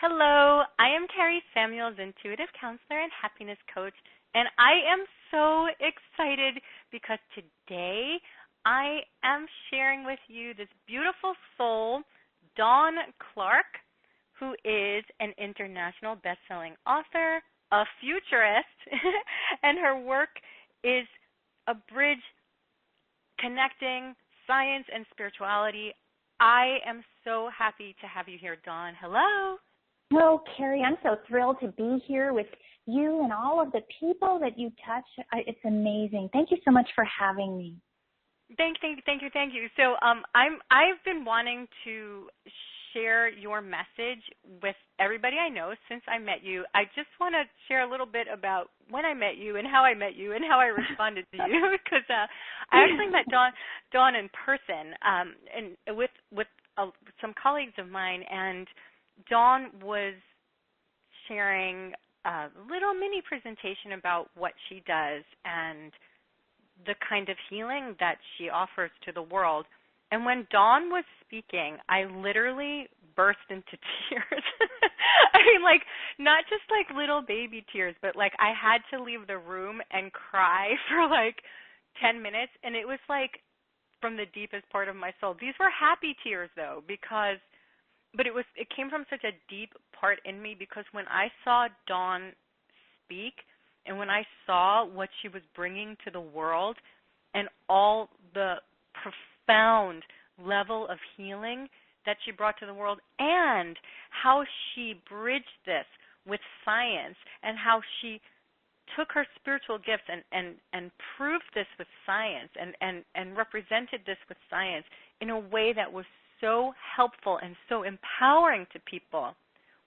Hello, I am Kari Samuels, intuitive counselor and happiness coach, and I am so excited because today I am sharing with you this beautiful soul, Dawn Clark, who is an international best-selling author, a futurist, and her work is a bridge connecting science and spirituality. I am so happy to have you here, Dawn. Hello. Oh, Kari, I'm so thrilled to be here with you and all of the people that you touch. It's amazing. Thank you so much for having me. Thank you. So I've been wanting to share your message with everybody I know since I met you. I just want to share a little bit about when I met you and how I met you and how I responded to you because I actually met Dawn in person and with some colleagues of mine, and Dawn was sharing a little mini presentation about what she does and the kind of healing that she offers to the world. And when Dawn was speaking, I literally burst into tears. I mean, like, not just like little baby tears, but like I had to leave the room and cry for like 10 minutes. And it was like from the deepest part of my soul. These were happy tears though, but it came from such a deep part in me because when I saw Dawn speak and when I saw what she was bringing to the world and all the profound level of healing that she brought to the world and how she bridged this with science and how she took her spiritual gifts and proved this with science and represented this with science in a way that was so helpful and so empowering to people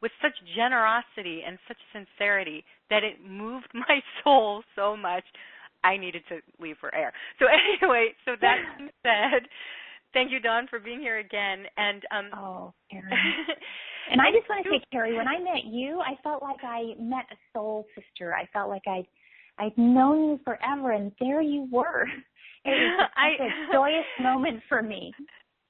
with such generosity and such sincerity that it moved my soul so much I needed to leave for air. So anyway, so that being said, thank you, Dawn, for being here again. And oh, Kari. And I just want to say, Kari, when I met you, I felt like I met a soul sister. I felt like I'd known you forever, and there you were. It was such a joyous moment for me.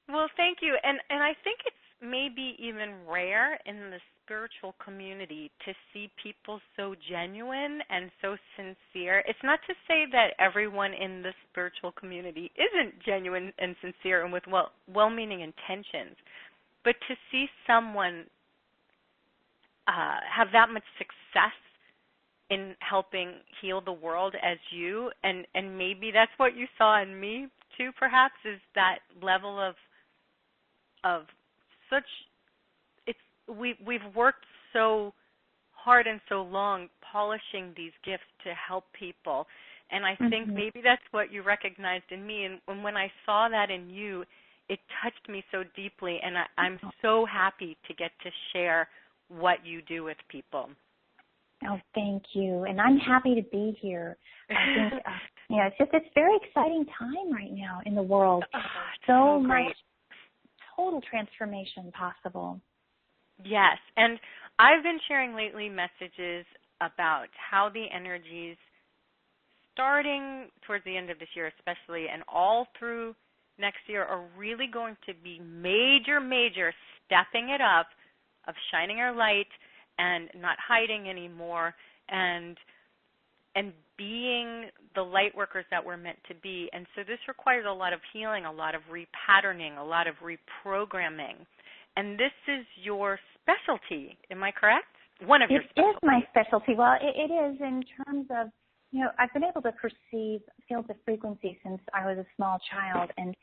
Well, thank you. And I think it's maybe even rare in the spiritual community to see people so genuine and so sincere. It's not to say that everyone in the spiritual community isn't genuine and sincere and with well-meaning intentions, but to see someone have that much success in helping heal the world as you, and maybe that's what you saw in me too, perhaps, is that level of such, we've worked so hard and so long polishing these gifts to help people, and I think maybe that's what you recognized in me, and when I saw that in you, it touched me so deeply, and I'm so happy to get to share what you do with people. Oh, thank you, and I'm happy to be here. I think, it's a very exciting time right now in the world. So much total transformation possible. Yes, and I've been sharing lately messages about how the energies starting towards the end of this year especially and all through next year are really going to be major stepping it up, of shining our light and not hiding anymore and being the light workers that we're meant to be. And so this requires a lot of healing, a lot of repatterning, a lot of reprogramming. And this is your specialty, am I correct? One of your specialties. It is my specialty. Well, it is in terms of, I've been able to perceive fields of frequency since I was a small child. And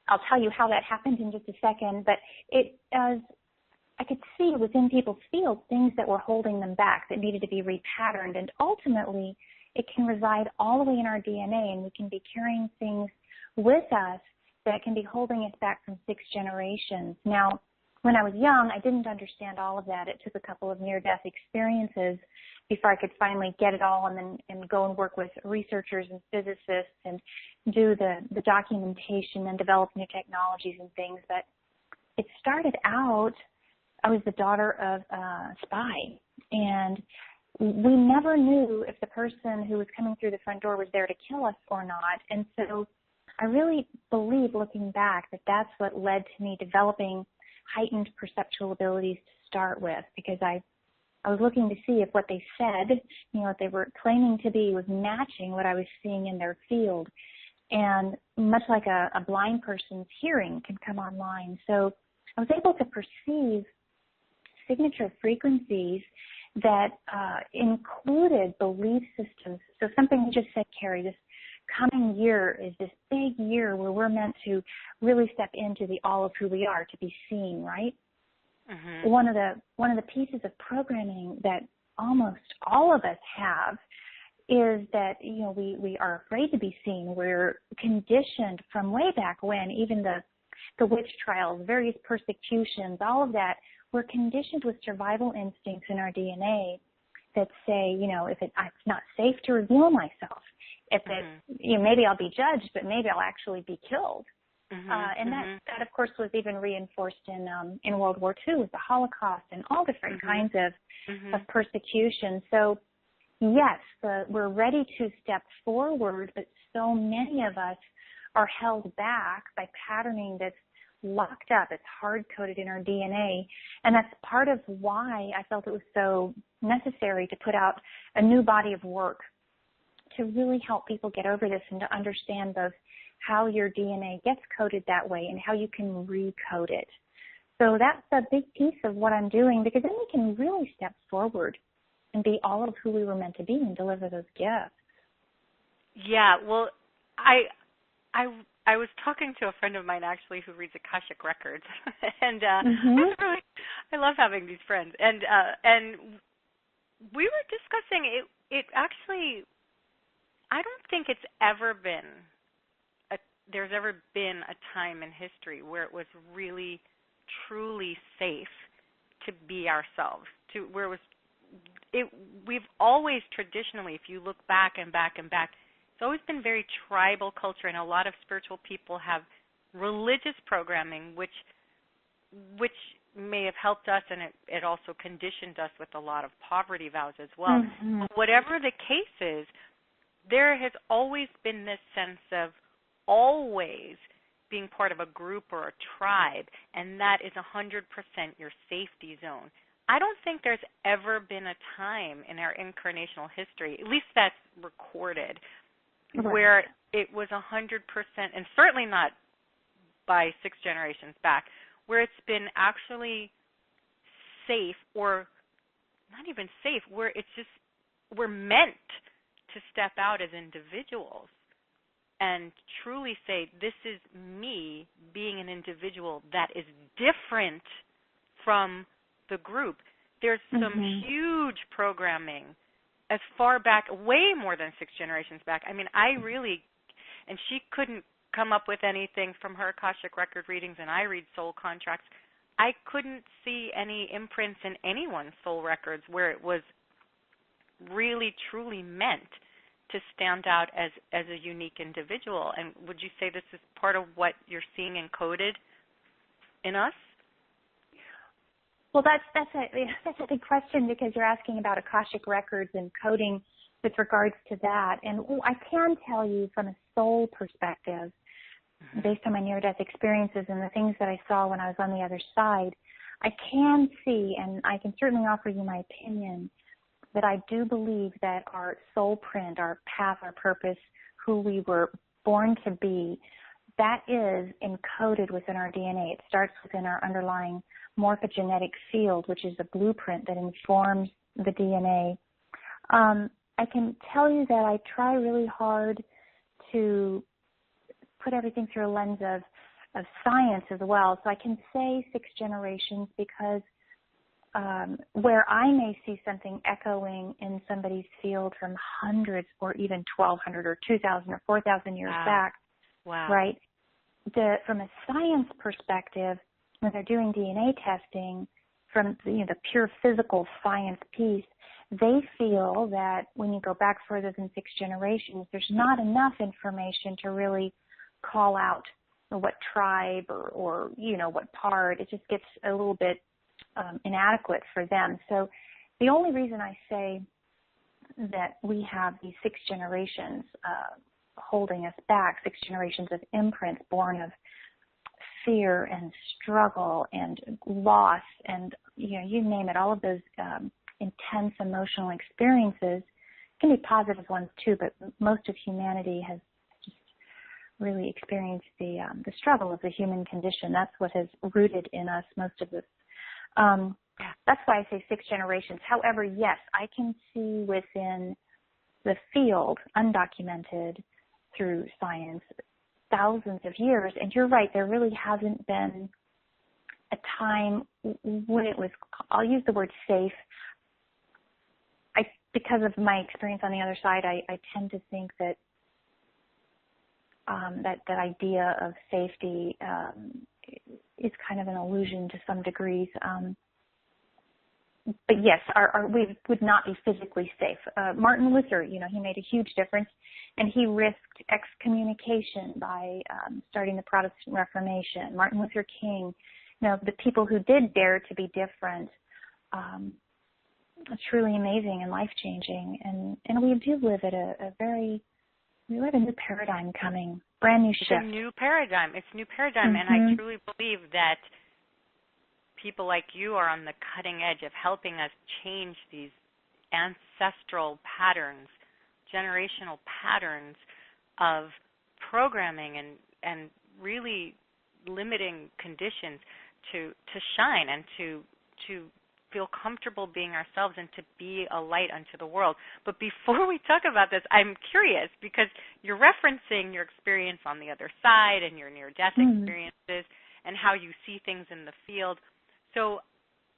I'll tell you how that happened in just a second. But I could see within people's fields things that were holding them back that needed to be repatterned. And ultimately, it can reside all the way in our DNA, and we can be carrying things with us that can be holding us back from 6 generations. Now, when I was young, I didn't understand all of that. It took a couple of near-death experiences before I could finally get it all and go and work with researchers and physicists and do the documentation and develop new technologies and things. But it started out, I was the daughter of a spy, and we never knew if the person who was coming through the front door was there to kill us or not. And so I really believe, looking back, that that's what led to me developing heightened perceptual abilities to start with, because I was looking to see if what they said, what they were claiming to be, was matching what I was seeing in their field. And much like a blind person's hearing can come online. So I was able to perceive signature frequencies that included belief systems. So something you just said, Kari, this coming year is this big year where we're meant to really step into the all of who we are, to be seen, right? Mm-hmm. One of the pieces of programming that almost all of us have is that, we are afraid to be seen. We're conditioned from way back when, even the witch trials, various persecutions, all of that, we're conditioned with survival instincts in our DNA that say, if it's not safe to reveal myself, if maybe I'll be judged, but maybe I'll actually be killed. And that, of course, was even reinforced in World War II with the Holocaust and all different kinds of persecution. So, yes, we're ready to step forward, but so many of us are held back by patterning that's locked up. It's hard-coded in our DNA. And that's part of why I felt it was so necessary to put out a new body of work to really help people get over this and to understand both how your DNA gets coded that way and how you can recode it. So that's a big piece of what I'm doing, because then we can really step forward and be all of who we were meant to be and deliver those gifts. Yeah, well, I was talking to a friend of mine actually who reads Akashic records, and I love having these friends. And we were discussing it actually. I don't think it's ever been there's ever been a time in history where it was really truly safe to be ourselves. We've always traditionally, if you look back and back and back, it's always been very tribal culture, and a lot of spiritual people have religious programming, which may have helped us, and it also conditioned us with a lot of poverty vows as well. But whatever the case is, there has always been this sense of always being part of a group or a tribe, and that is 100% your safety zone. I don't think there's ever been a time in our incarnational history, at least that's recorded, where it was 100%, and certainly not by 6 generations back, where it's been actually safe, or not even safe, where it's just we're meant to step out as individuals and truly say, this is me being an individual that is different from the group. There's some huge programming as far back, way more than 6 generations back. I mean, and she couldn't come up with anything from her Akashic record readings, and I read soul contracts. I couldn't see any imprints in anyone's soul records where it was really, truly meant to stand out as a unique individual. And would you say this is part of what you're seeing encoded in us? Well, that's a big question, because you're asking about Akashic records and coding with regards to that. And I can tell you from a soul perspective, based on my near-death experiences and the things that I saw when I was on the other side, I can see, and I can certainly offer you my opinion, that I do believe that our soul print, our path, our purpose, who we were born to be, that is encoded within our DNA. It starts within our underlying morphogenetic field, which is the blueprint that informs the DNA. I can tell you that I try really hard to put everything through a lens of science as well. So I can say 6 generations because where I may see something echoing in somebody's field from hundreds or even 1,200 or 2,000 or 4,000 years back, right? From a science perspective, when they're doing DNA testing, from the pure physical science piece, they feel that when you go back further than 6 generations, there's not enough information to really call out what tribe or what part. It just gets a little bit inadequate for them. So the only reason I say that we have these 6 generations holding us back, 6 generations of imprints born of fear and struggle and loss and, you name it, all of those intense emotional experiences can be positive ones too, but most of humanity has just really experienced the struggle of the human condition. That's what has rooted in us most of this. That's why I say 6 generations. However, yes, I can see within the field, undocumented through science, thousands of years. And you're right, there really hasn't been a time when it was, I'll use the word safe. Because of my experience on the other side, I tend to think that that idea of safety is kind of an illusion to some degrees. But yes, we would not be physically safe. Martin Luther, he made a huge difference, and he risked excommunication by starting the Protestant Reformation. Martin Luther King, the people who did dare to be different. It's truly amazing and life-changing, and we do live at we live a new paradigm coming, brand new shift. It's a new paradigm. And I truly believe that people like you are on the cutting edge of helping us change these ancestral patterns, generational patterns of programming and really limiting conditions to shine and to feel comfortable being ourselves and to be a light unto the world. But before we talk about this, I'm curious because you're referencing your experience on the other side and your near-death experiences and how you see things in the field. So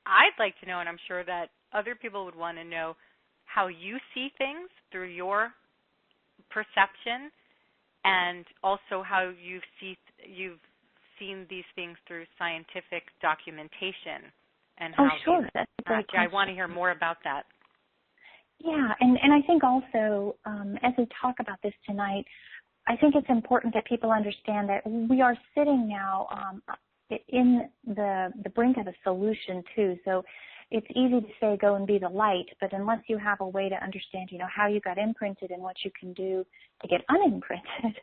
I'd like to know, and I'm sure that other people would want to know, how you see things through your perception and also how you've seen these things through scientific documentation. And how sure. That's a great question. I want to hear more about that. Yeah, and I think also as we talk about this tonight, I think it's important that people understand that we are sitting now in the brink of a solution too. So it's easy to say go and be the light, but unless you have a way to understand, how you got imprinted and what you can do to get unimprinted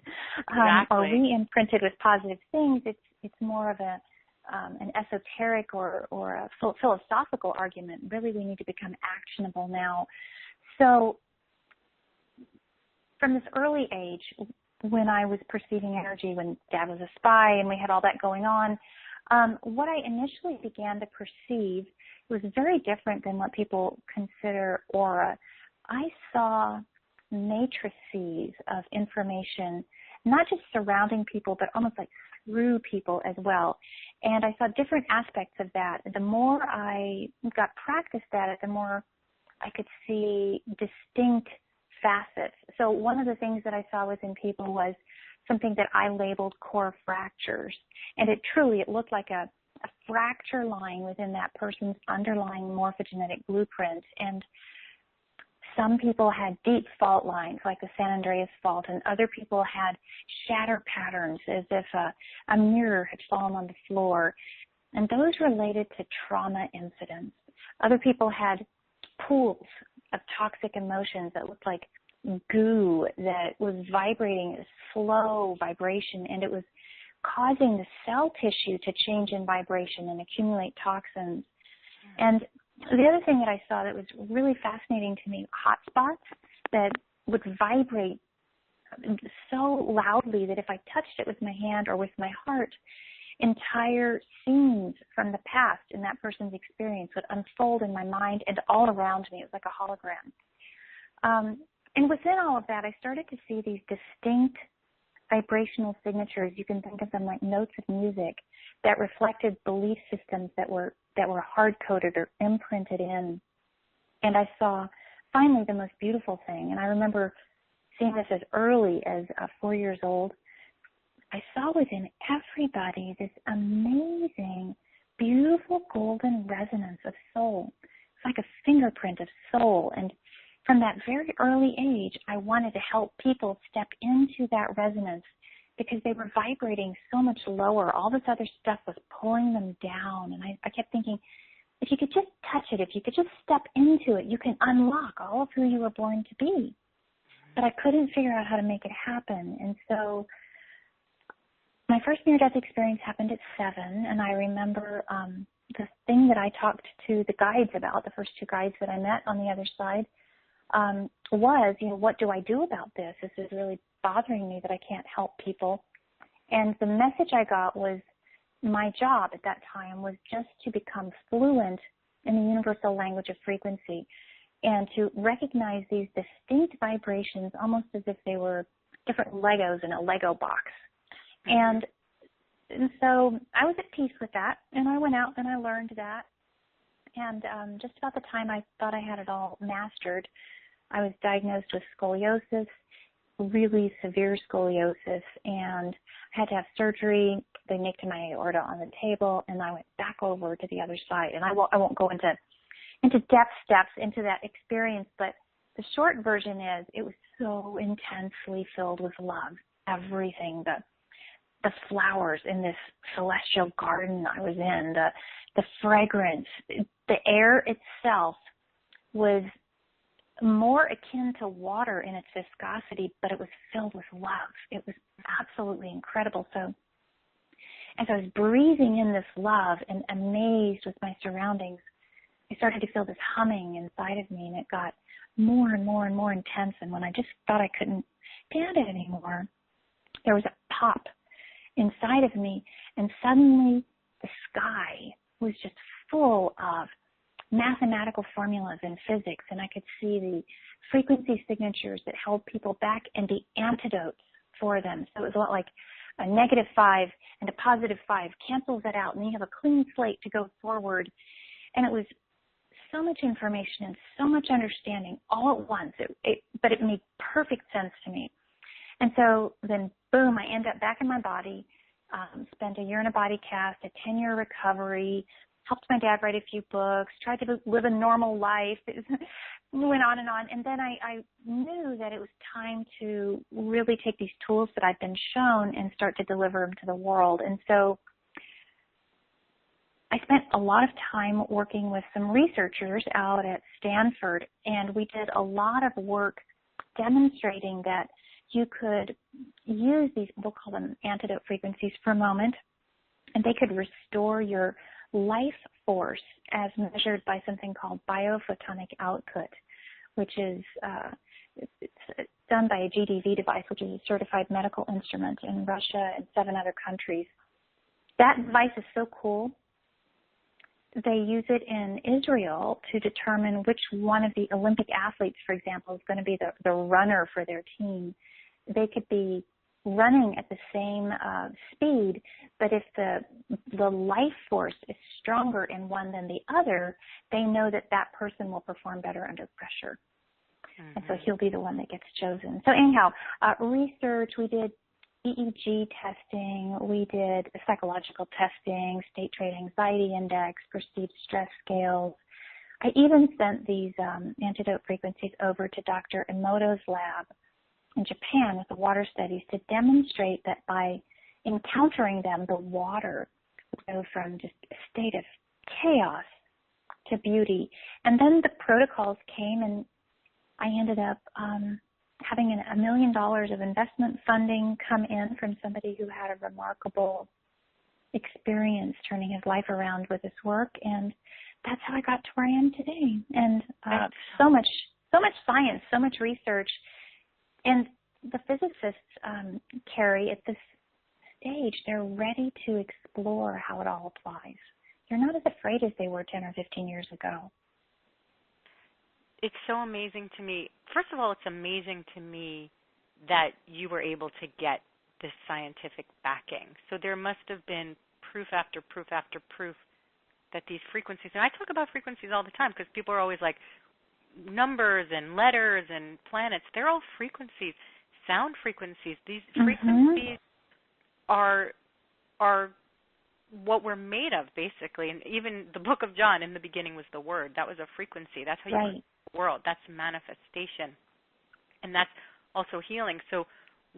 or re-imprinted with positive things, it's more of an esoteric or a philosophical argument. Really, we need to become actionable now. So from this early age, when I was perceiving energy, when Dad was a spy and we had all that going on, what I initially began to perceive was very different than what people consider aura. I saw matrices of information, not just surrounding people, but almost like through people as well. And I saw different aspects of that. The more I got practiced at it, the more I could see distinct facets. So one of the things that I saw within people was something that I labeled core fractures. And it looked like a fracture line within that person's underlying morphogenetic blueprint. And some people had deep fault lines, like the San Andreas Fault, and other people had shatter patterns as if a mirror had fallen on the floor. And those related to trauma incidents. Other people had pools of toxic emotions that looked like goo that was vibrating a slow vibration, and it was causing the cell tissue to change in vibration and accumulate toxins. And the other thing that I saw that was really fascinating to me, hot spots that would vibrate so loudly that if I touched it with my hand or with my heart, entire scenes from the past in that person's experience would unfold in my mind and all around me. It was like a hologram. And within all of that, I started to see these distinct vibrational signatures. You can think of them like notes of music that reflected belief systems that were hard-coded or imprinted in. And I saw finally the most beautiful thing. And I remember seeing this as early as 4 years old. I saw within everybody this amazing, beautiful golden resonance of soul. It's like a fingerprint of soul. And from that very early age, I wanted to help people step into that resonance because they were vibrating so much lower. All this other stuff was pulling them down. And I kept thinking, if you could just touch it, if you could just step into it, you can unlock all of who you were born to be. But I couldn't figure out how to make it happen. And so my first near-death experience happened at 7, and I remember the thing that I talked to the guides about, the first 2 guides that I met on the other side, was, what do I do about this? This is really bothering me that I can't help people. And the message I got was my job at that time was just to become fluent in the universal language of frequency and to recognize these distinct vibrations almost as if they were different Legos in a Lego box. And so I was at peace with that, and I went out and I learned that. And just about the time I thought I had it all mastered, I was diagnosed with scoliosis, really severe scoliosis, and I had to have surgery. They nicked my aorta on the table, and I went back over to the other side. And I won't go into depth steps into that experience, but the short version is it was so intensely filled with love. Everything, the flowers in this celestial garden I was in, the fragrance, the air itself was more akin to water in its viscosity, but it was filled with love. It was absolutely incredible. So as I was breathing in this love and amazed with my surroundings, I started to feel this humming inside of me, and it got more and more and more intense. And when I just thought I couldn't stand it anymore, there was a pop inside of me, and suddenly the sky was just full of mathematical formulas and physics, and I could see the frequency signatures that held people back and the antidotes for them. So it was a lot like a -5 and a +5 cancels that out, and you have a clean slate to go forward. And it was so much information and so much understanding all at once, but it made perfect sense to me. And so then, boom, I end up back in my body, spent a year in a body cast, a 10-year recovery, helped my dad write a few books, tried to live a normal life. It went on. And then I knew that it was time to really take these tools that I'd been shown and start to deliver them to the world. And so I spent a lot of time working with some researchers out at Stanford, and we did a lot of work demonstrating that you could use these, we'll call them antidote frequencies for a moment, and they could restore your life force as measured by something called biophotonic output, which is it's done by a GDV device, which is a certified medical instrument in Russia and 7 other countries. That device is so cool. They use it in Israel to determine which one of the Olympic athletes, for example, is going to be the runner for their team. They could be running at the same speed, but if the life force is stronger in one than the other, they know that that person will perform better under pressure. Mm-hmm. And so he'll be the one that gets chosen. So anyhow, research, we did EEG testing, we did psychological testing, state trait anxiety index, perceived stress scales. I even sent these antidote frequencies over to Dr. Emoto's lab in Japan with the water studies to demonstrate that by encountering them, the water would go from just a state of chaos to beauty. And then the protocols came, and I ended up having $1 million of investment funding come in from somebody who had a remarkable experience turning his life around with this work, and that's how I got to where I am today. And so much science, so much research. And the physicists, Kari, at this stage, they're ready to explore how it all applies. They're not as afraid as they were 10 or 15 years ago. It's so amazing to me. First of all, it's amazing to me that you were able to get this scientific backing. So there must have been proof after proof after proof that these frequencies, and I talk about frequencies all the time because people are always like, numbers and letters and planets, they're all frequencies, sound frequencies. These frequencies are what we're made of, basically. And even the book of John, in the beginning was the Word. That was a frequency. That's how you create the world. That's manifestation. And that's also healing. So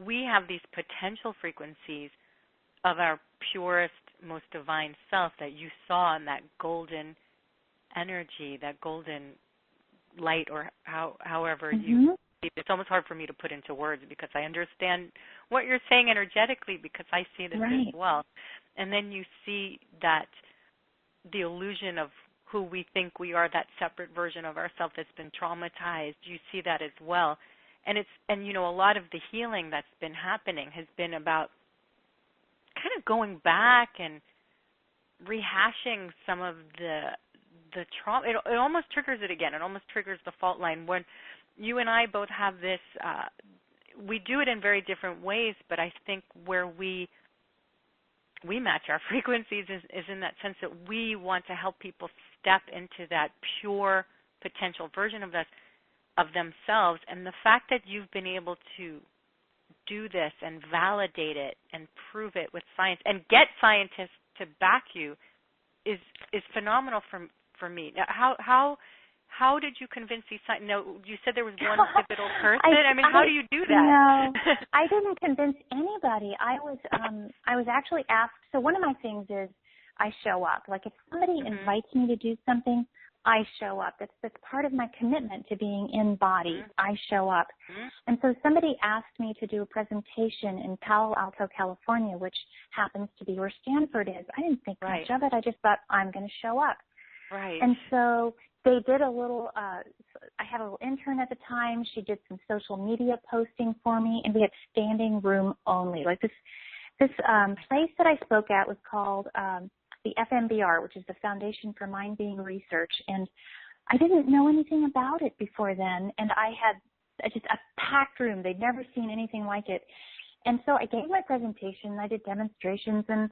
we have these potential frequencies of our purest, most divine self that you saw in that golden energy, that golden light, or however you it's almost hard for me to put into words because I understand what you're saying energetically because I see this as well. And then you see that the illusion of who we think we are, that separate version of ourselves that's been traumatized, you see that as well. And a lot of the healing that's been happening has been about kind of going back and rehashing some of the trauma. It almost triggers it again. It almost triggers the fault line when you and I both have this. We do it in very different ways, but I think where we match our frequencies is in that sense that we want to help people step into that pure potential version of themselves. And the fact that you've been able to do this and validate it and prove it with science and get scientists to back you is phenomenal for me. Now, how did you convince these scientists? No, you said there was one pivotal person. How do you do that? No, I didn't convince anybody. I was actually asked. So one of my things is I show up. Like if somebody invites me to do something, I show up. That's part of my commitment to being in body. I show up. And so somebody asked me to do a presentation in Palo Alto, California, which happens to be where Stanford is. I didn't think much of it. I just thought I'm going to show up. Right. And so they did a little, I had a little intern at the time. She did some social media posting for me, and we had standing room only. Like this place that I spoke at was called the FMBR, which is the Foundation for Mind Being Research. And I didn't know anything about it before then. And I had just a packed room. They'd never seen anything like it. And so I gave my presentation. I did demonstrations, and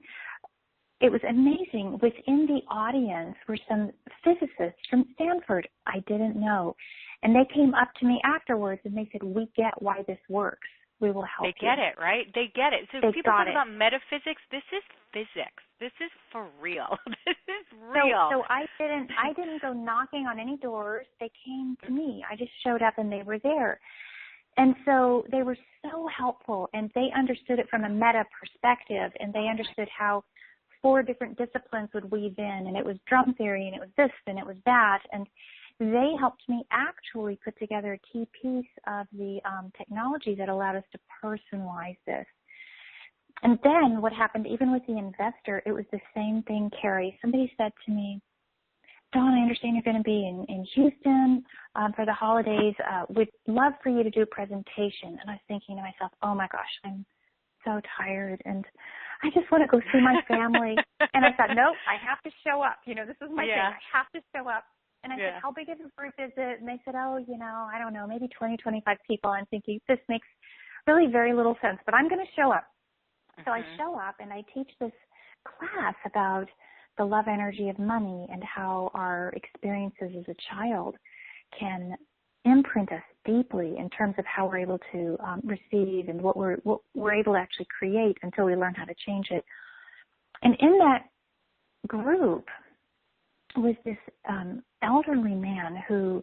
it was amazing. Within the audience were some physicists from Stanford I didn't know. And they came up to me afterwards and they said, "We get why this works. We will help you." They get it, right? They get it. So people talk about metaphysics. This is physics. This is for real. This is real. So I didn't go knocking on any doors. They came to me. I just showed up and they were there. And so they were so helpful, and they understood it from a meta perspective, and they understood how 4 different disciplines would weave in, and it was drum theory, and it was this, and it was that, and they helped me actually put together a key piece of the technology that allowed us to personalize this. And then what happened, even with the investor, it was the same thing, Kari. Somebody said to me, "Dawn, I understand you're going to be in Houston for the holidays. We'd love for you to do a presentation." And I was thinking to myself, oh my gosh, I'm so tired, and I just want to go see my family. And I thought, nope, I have to show up. This is my thing. I have to show up. And I said, how big is the group visit? And they said, I don't know, maybe 20, 25 people. I'm thinking, this makes really very little sense, but I'm going to show up. So I show up and I teach this class about the love energy of money and how our experiences as a child can imprint us deeply in terms of how we're able to receive and what we're able to actually create until we learn how to change it. And in that group was this elderly man who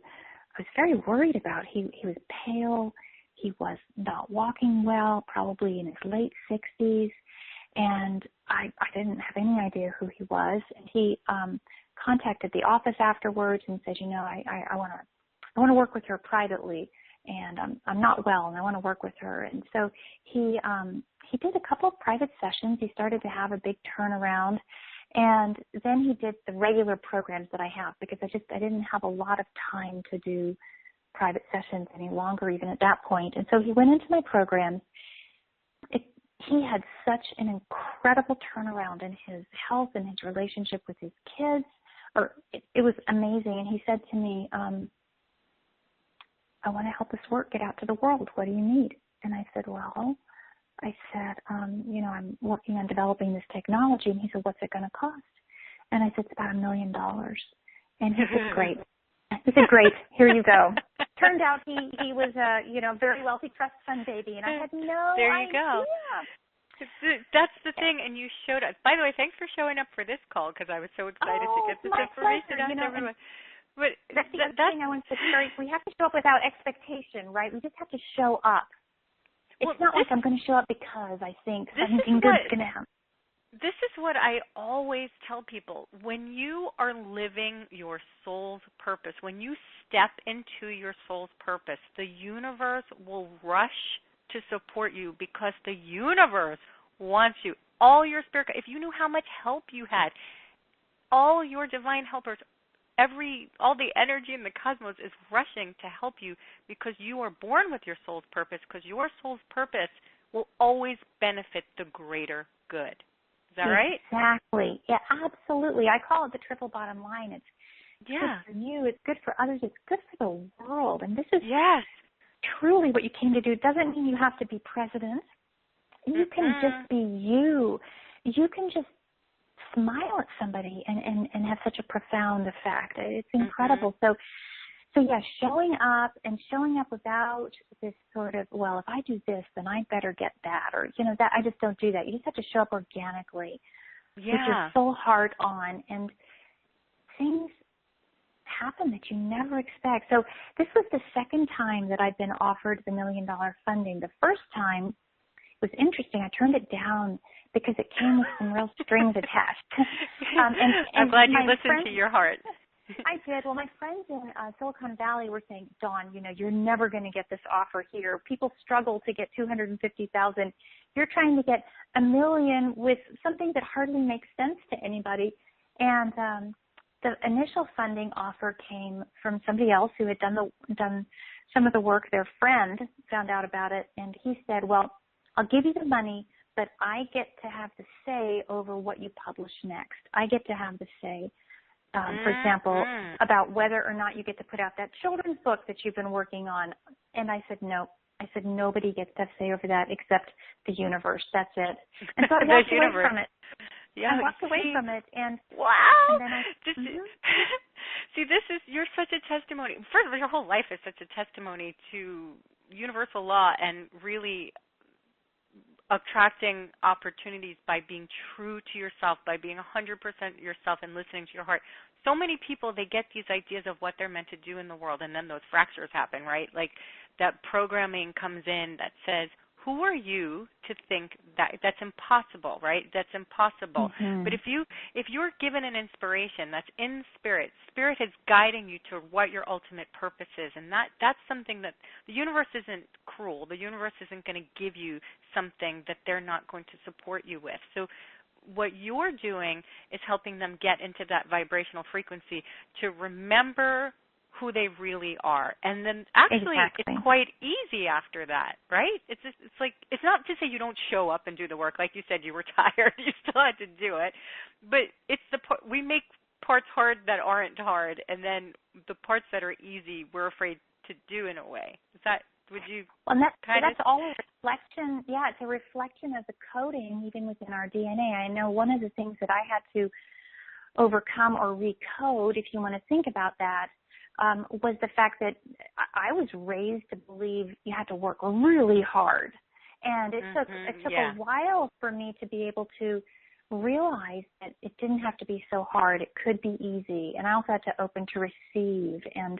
I was very worried about. He was pale. He was not walking well, probably in his late 60s. And I didn't have any idea who he was. And he contacted the office afterwards and said, I want to work with her privately, and I'm not well, and I want to work with her. And so he did a couple of private sessions. He started to have a big turnaround, and then he did the regular programs that I have, because I didn't have a lot of time to do private sessions any longer, even at that point. And so he went into my programs. He had such an incredible turnaround in his health and his relationship with his kids. It was amazing. And he said to me, I want to help this work get out to the world. What do you need? And I said, I'm working on developing this technology. And he said, what's it going to cost? And I said, it's about $1 million. And he said, great. He said, great, here you go. Turned out he was a very wealthy trust fund baby, and I had no idea. There you go. That's the thing, and you showed up. By the way, thanks for showing up for this call, because I was so excited to get this information out to everyone. But that's the thing I want to say. We have to show up without expectation, right? We just have to show up. It's not like I'm going to show up because I think something good's going to happen. This is what I always tell people. When you are living your soul's purpose, when you step into your soul's purpose, the universe will rush to support you because the universe wants you. All your spirit, if you knew how much help you had, all your divine helpers, all the energy in the cosmos is rushing to help you because you are born with your soul's purpose, because your soul's purpose will always benefit the greater good. Is that right? Exactly. Yeah, absolutely. I call it the triple bottom line. It's good for you, it's good for others, it's good for the world. And this is truly what you came to do. It doesn't mean you have to be president. You can just be you. You can just smile at somebody and have such a profound effect. It's incredible. So yeah, showing up without this sort of, well, if I do this, then I better get that, or, that I just don't do that. You just have to show up organically with your full heart on, and things happen that you never expect. So this was the second time that I'd been offered the $1 million funding. The first time was interesting. I turned it down because it came with some real strings attached. I'm glad you listened to your heart. I did. Well, my friends in Silicon Valley were saying, Dawn, you're never going to get this offer here. People struggle to get $250,000. You're trying to get $1 million with something that hardly makes sense to anybody. And the initial funding offer came from somebody else who had done some of the work. Their friend found out about it, and he said, well, I'll give you the money, but I get to have the say over what you publish next. I get to have the say, for example, about whether or not you get to put out that children's book that you've been working on. And I said, no. I said, nobody gets to have say over that except the universe. That's it. And so I walked away from it. Yeah, I walked away from it, and wow! And then See, you're such a testimony. First of all, your whole life is such a testimony to universal law and really attracting opportunities by being true to yourself, by being 100% yourself and listening to your heart. So many people, they get these ideas of what they're meant to do in the world, and then those fractures happen, right? Like that programming comes in that says, who are you to think that's impossible, right? That's impossible. But if you're given an inspiration that's in spirit is guiding you to what your ultimate purpose is, and that's something that the universe isn't cruel. The universe isn't going to give you something that they're not going to support you with. So what you're doing is helping them get into that vibrational frequency to remember who they really are. And then actually it's quite easy after that, right? It's not to say you don't show up and do the work. Like you said, you were tired, you still had to do it. But we make parts hard that aren't hard, and then the parts that are easy we're afraid to do in a way. That's all a reflection. Yeah, it's a reflection of the coding even within our DNA. I know one of the things that I had to overcome or recode, if you want to think about that, was the fact that I was raised to believe you had to work really hard. And it took a while for me to be able to realize that it didn't have to be so hard. It could be easy. And I also had to open to receive. And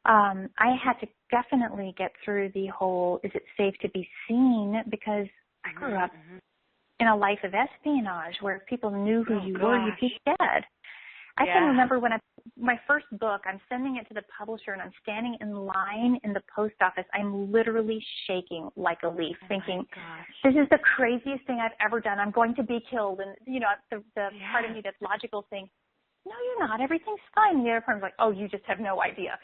I had to definitely get through the whole, is it safe to be seen? Because I grew up in a life of espionage where if people knew who you were, you'd be dead. I can remember when my first book, I'm sending it to the publisher and I'm standing in line in the post office. I'm literally shaking like a leaf, thinking, this is the craziest thing I've ever done. I'm going to be killed. And, the part of me that's logical saying, no, you're not. Everything's fine. And the other part is like, oh, you just have no idea.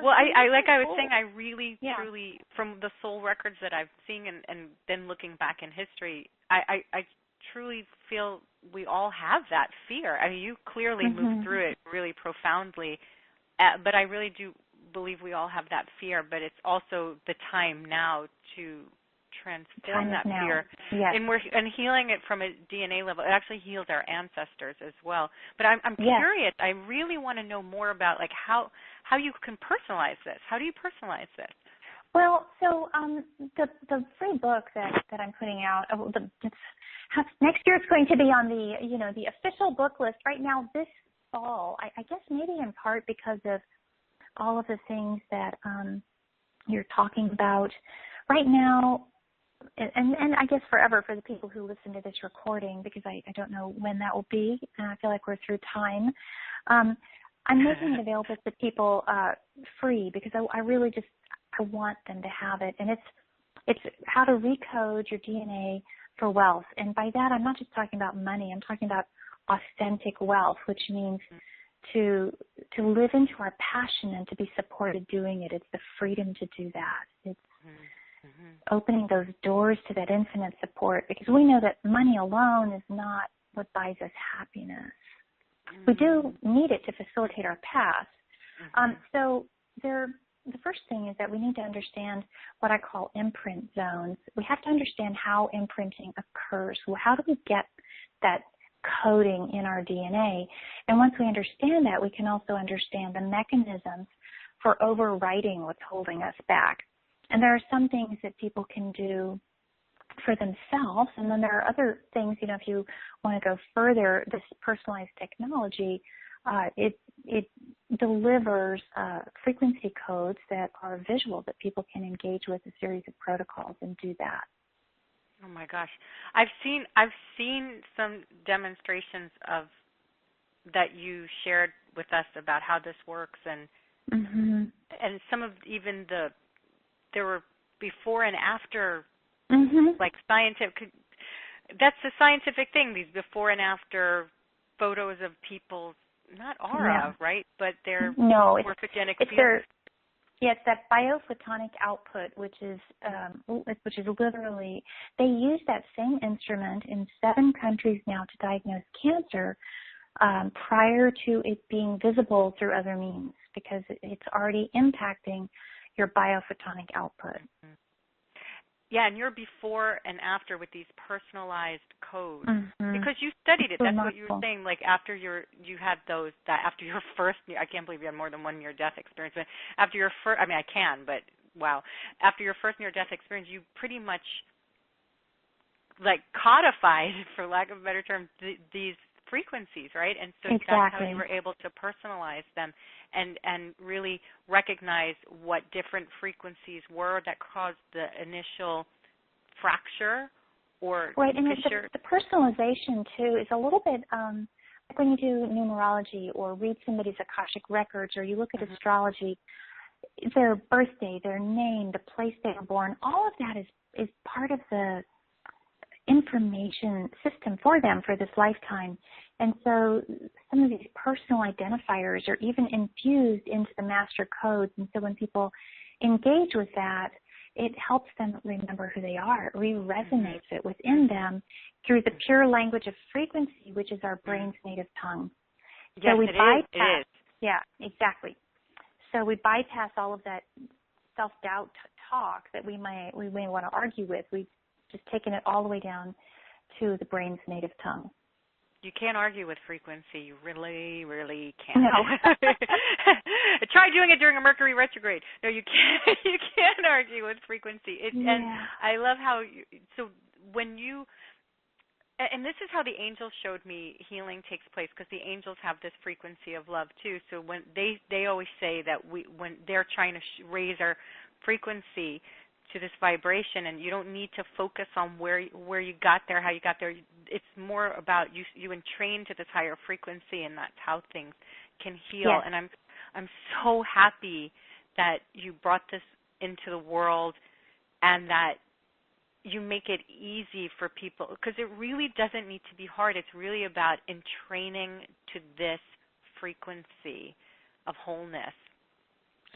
Well, I was saying, I really, truly, from the soul records that I've seen and then looking back in history, I truly feel we all have that fear. I mean, you clearly moved through it really profoundly, but I really do believe we all have that fear, but it's also the time now to transform that fear. Yes. And healing it from a DNA level. It actually heals our ancestors as well. But I'm curious. I really want to know more about like how you can personalize this. How do you personalize this? Well, so the free book that I'm putting out, next year it's going to be on the official book list. Right now, this fall, I guess maybe in part because of all of the things that you're talking about. Right now, and I guess forever for the people who listen to this recording, because I don't know when that will be, and I feel like we're through time. I'm making it available to people free, because I really just, I want them to have it. And it's how to recode your DNA for wealth. And by that, I'm not just talking about money. I'm talking about authentic wealth, which means to live into our passion and to be supported doing it. It's the freedom to do that. It's opening those doors to that infinite support, because we know that money alone is not what buys us happiness. We do need it to facilitate our path. So the first thing is that we need to understand what I call imprint zones. We have to understand how imprinting occurs. Well, how do we get that coding in our DNA? And once we understand that, we can also understand the mechanisms for overriding what's holding us back. And there are some things that people can do for themselves, and then there are other things, if you want to go further, this personalized technology, it delivers frequency codes that are visual, that people can engage with a series of protocols and do that. Oh my gosh, I've seen some demonstrations of that you shared with us about how this works, and and some of even there were before and after, like scientific. That's the scientific thing. These before and after photos of people's, not aura, right? But their morphogenic fields. It's that biophotonic output, which is literally, they use that same instrument in 7 countries now to diagnose cancer prior to it being visible through other means, because it's already impacting your biophotonic output. Yeah, and you're before and after with these personalized codes, because you studied it. That's what you were saying. Like after you had those, that after your first, I can't believe you had more than one near-death experience. But after your first, I mean, I can, but wow, after your first near-death experience, you pretty much like codified, for lack of a better term, these frequencies, right? And so that's how you were able to personalize them and really recognize what different frequencies were that caused the initial fracture or fissure. The personalization, too, is a little bit like when you do numerology or read somebody's Akashic records, or you look at astrology, their birthday, their name, the place they were born, all of that is part of the information system for them for this lifetime. And so some of these personal identifiers are even infused into the master codes. And so when people engage with that, it helps them remember who they are. It resonates it within them through the pure language of frequency, which is our brain's native tongue. Yes, so we bypass. It is. Yeah, exactly. So we bypass all of that self-doubt talk that we may want to argue with. We've just taken it all the way down to the brain's native tongue. You can't argue with frequency. You really, really can't. No. Try doing it during a Mercury retrograde. No, you can't. You can't argue with frequency. And I love how so when you, and this is how the angels showed me healing takes place, because the angels have this frequency of love too. So when they always say that when they're trying to raise our frequency to this vibration, and you don't need to focus on where you got there, how you got there. It's more about you entrain to this higher frequency, and that's how things can heal. Yes. And I'm so happy that you brought this into the world, and that you make it easy for people, because it really doesn't need to be hard. It's really about entraining to this frequency of wholeness.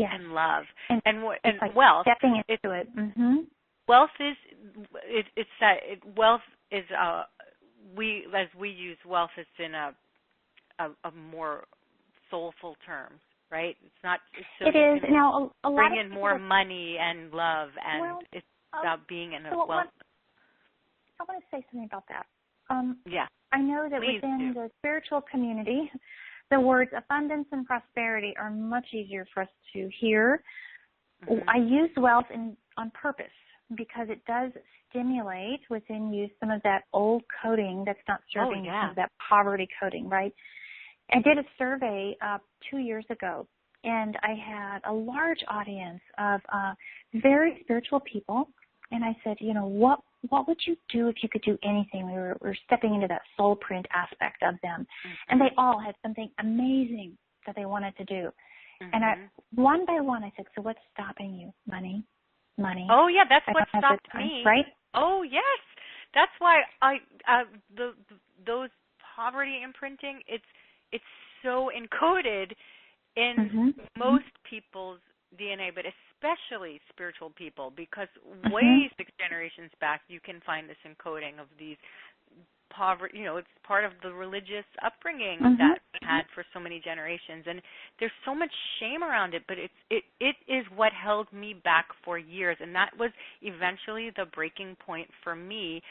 Yes. And love and like wealth. Stepping into it. Wealth is wealth is we as we use wealth, it's in a more soulful term, right? It's not. So it is now a lot bring of in more money and love, and it's about being in a wealth. I want to say something about that. I know that within the spiritual community, the words abundance and prosperity are much easier for us to hear. I use wealth on purpose, because it does stimulate within you some of that old coding that's not serving you, some of that poverty coding, right? I did a survey 2 years ago, and I had a large audience of very spiritual people And I said, what would you do if you could do anything? We were stepping into that soul print aspect of them. And they all had something amazing that they wanted to do. And one by one, I said, so what's stopping you? Money. Oh, yeah, that's what stopped me. Right? Oh, yes. That's why those poverty imprinting, it's so encoded in most people's DNA, but especially spiritual people, because way 6 generations back, you can find this encoding of these poverty, it's part of the religious upbringing that we had for so many generations, and there's so much shame around it, but it is what held me back for years, and that was eventually the breaking point for me,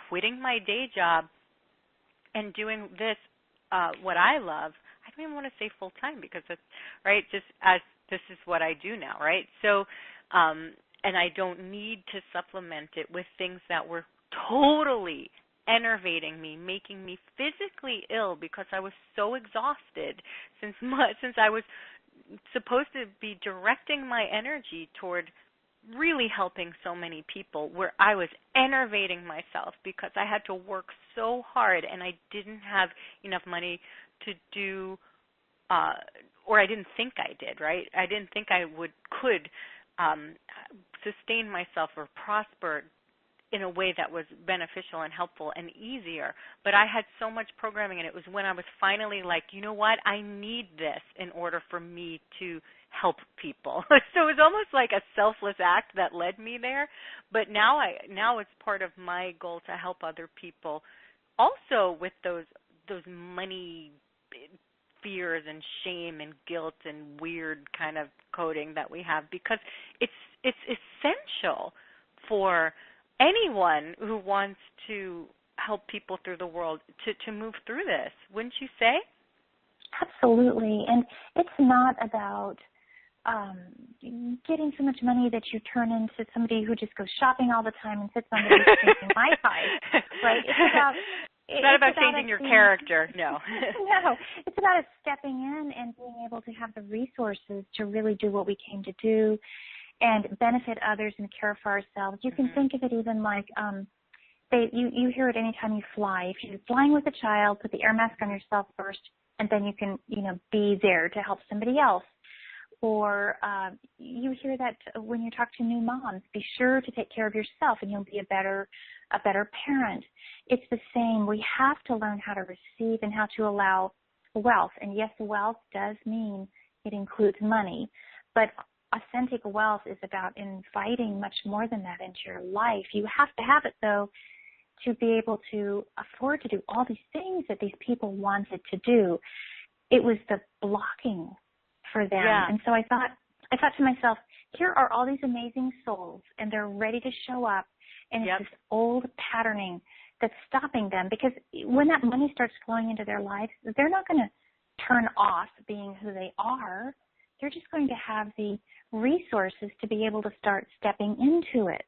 quitting my day job and doing this, what I love. I don't even want to say full time, because it's right, just as this is what I do now, right? So, and I don't need to supplement it with things that were totally enervating me, making me physically ill, because I was so exhausted since I was supposed to be directing my energy toward really helping so many people, where I was enervating myself because I had to work so hard and I didn't have enough money to do, or I didn't think I did, right? I didn't think I could sustain myself or prosper in a way that was beneficial and helpful and easier. But I had so much programming, and it was when I was finally like, you know what, I need this in order for me to help people. So it was almost like a selfless act that led me there. But now it's part of my goal to help other people also with those money fears and shame and guilt and weird kind of coding that we have, because it's essential for anyone who wants to help people through the world to move through this, wouldn't you say? Absolutely. And it's not about getting so much money that you turn into somebody who just goes shopping all the time and sits on the beach drinking Mai Tai, right? It's not about changing your character, no. No, it's about us stepping in and being able to have the resources to really do what we came to do and benefit others and care for ourselves. You can think of it even like you hear it anytime you fly. If you're flying with a child, put the air mask on yourself first, and then you can, be there to help somebody else. Or you hear that when you talk to new moms, be sure to take care of yourself and you'll be a better parent. It's the same. We have to learn how to receive and how to allow wealth. And yes, wealth does mean it includes money, but authentic wealth is about inviting much more than that into your life. You have to have it, though, to be able to afford to do all these things that these people wanted to do. It was the blocking for them. Yeah. And so I thought to myself, here are all these amazing souls, and they're ready to show up, and it's this old patterning that's stopping them, because when that money starts flowing into their lives, they're not going to turn off being who they are. They're just going to have the resources to be able to start stepping into it.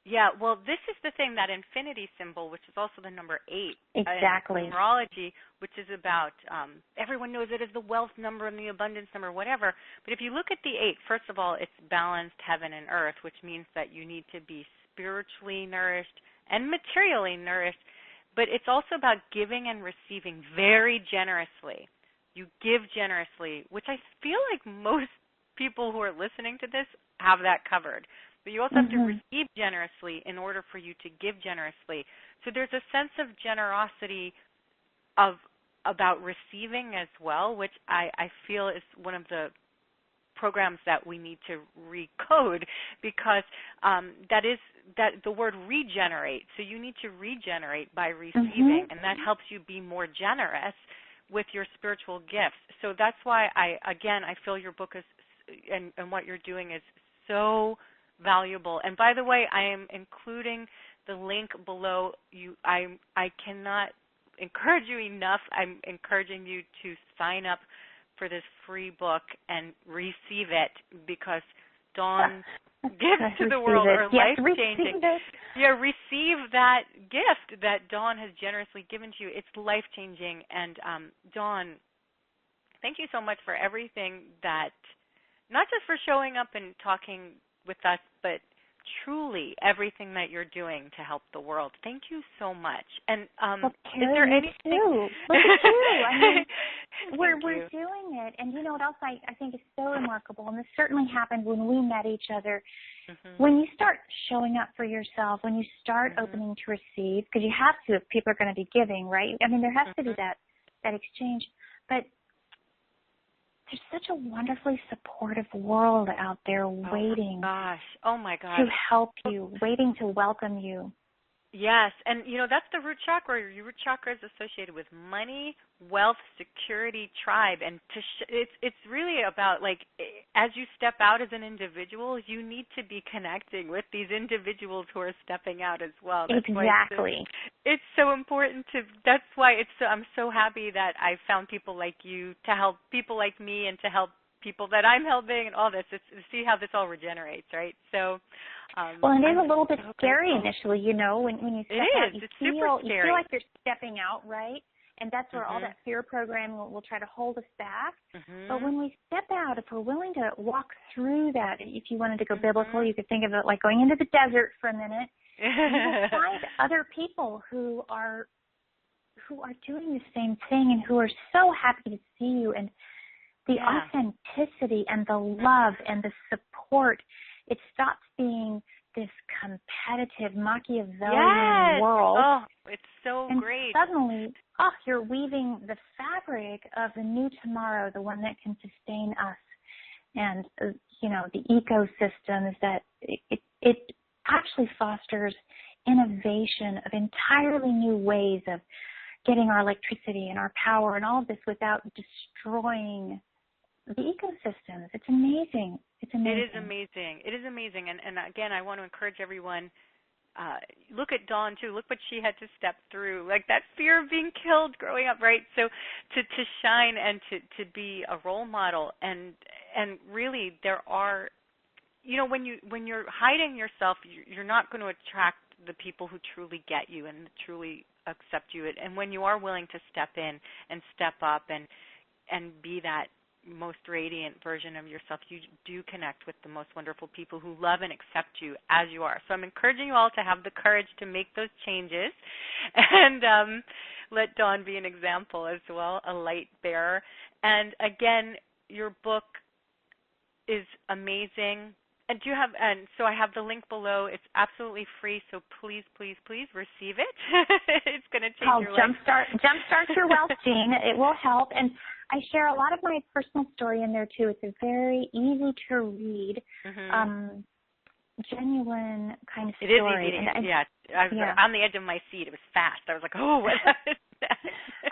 Yeah, well, this is the thing, that infinity symbol, which is also the number 8. Exactly. In numerology, which is about, everyone knows it as the wealth number and the abundance number, whatever. But if you look at the 8, first of all, it's balanced heaven and earth, which means that you need to be spiritually nourished and materially nourished. But it's also about giving and receiving very generously. You give generously, which I feel like most people who are listening to this have that covered. But you also have to receive generously in order for you to give generously. So there's a sense of generosity about receiving as well, which I feel is one of the programs that we need to recode, because that the word regenerate. So you need to regenerate by receiving, and that helps you be more generous with your spiritual gifts. So that's why I feel your book is and what you're doing is so valuable. And by the way, I am including the link below. I cannot encourage you enough. I'm encouraging you to sign up for this free book and receive it, because Dawn's gifts to the world are life-changing. Yeah, receive that gift that Dawn has generously given to you. It's life-changing. And Dawn, thank you so much for everything, that not just for showing up and talking with us, but truly everything that you're doing to help the world. Thank you so much. And Well, is there Kari, anything? too. Look at you. I mean, we're you. doing it. And you know what else I think is so remarkable, and this certainly happened when we met each other. Mm-hmm. When you start showing up for yourself, when you start Mm-hmm. opening to receive, because you have to if people are going to be giving, right? I mean, there has to be Mm-hmm. that exchange. But there's such a wonderfully supportive world out there waiting Oh my gosh. to help you, waiting to welcome you. Yes, and that's the root chakra. Your root chakra is associated with money, wealth, security, tribe, and it's really about, like, as you step out as an individual, you need to be connecting with these individuals who are stepping out as well. That's Exactly. why it's so important to. That's why I'm so happy that I found people like you to help people like me and to help people that I'm helping and all this. It's to see how this all regenerates, right? So. Well, it is a little bit so scary grateful. initially, when you step out. It's You super scary. feel like you're stepping out, right? And that's where all Mm-hmm. that fear programming will try to hold us back. Mm-hmm. But when we step out, if we're willing to walk through that, if you wanted to go Mm-hmm. biblical, you could think of it like going into the desert for a minute. You will find other people who are doing the same thing and who are so happy to see you. And the authenticity and the love and the support, it stops being this competitive Machiavellian world. Oh, it's so and great. Suddenly, you're weaving the fabric of the new tomorrow, the one that can sustain us and, the ecosystems that it actually fosters innovation of entirely new ways of getting our electricity and our power and all of this without destroying the ecosystems. It's amazing. It's amazing. It is amazing. It is amazing. And again, I want to encourage everyone, look at Dawn too. Look what she had to step through, like that fear of being killed growing up, right? So to shine and to be a role model, and really there are, when you're hiding yourself, you're not going to attract the people who truly get you and truly accept you. And when you are willing to step in and step up and be that most radiant version of yourself, you do connect with the most wonderful people who love and accept you as you are. So I'm encouraging you all to have the courage to make those changes and let Dawn be an example as well, a light bearer. And again, your book is amazing. And so I have the link below. It's absolutely free, so please, please, please receive it. It's going to change your life. Jumpstart Your Wealth, Jean. It will help. And I share a lot of my personal story in there, too. It's a very easy to read, genuine kind of story. It is easy to read. I was on the edge of my seat. It was fast. I was like, oh, what is that?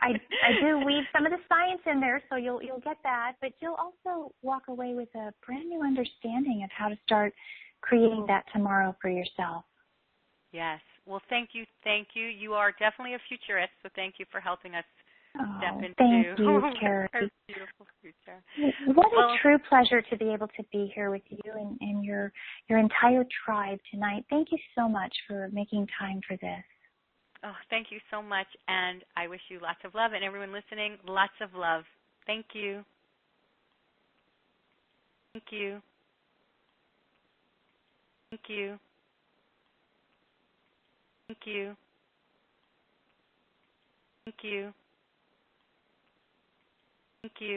I do weave some of the science in there, so you'll get that. But you'll also walk away with a brand new understanding of how to start creating that tomorrow for yourself. Yes. Well, thank you. Thank you. You are definitely a futurist, so thank you for helping us step into thank you, Kari. our beautiful future. What a true pleasure to be able to be here with you and your entire tribe tonight. Thank you so much for making time for this. Oh, thank you so much, and I wish you lots of love, and everyone listening, lots of love. Thank you. Thank you. Thank you. Thank you. Thank you. Thank you.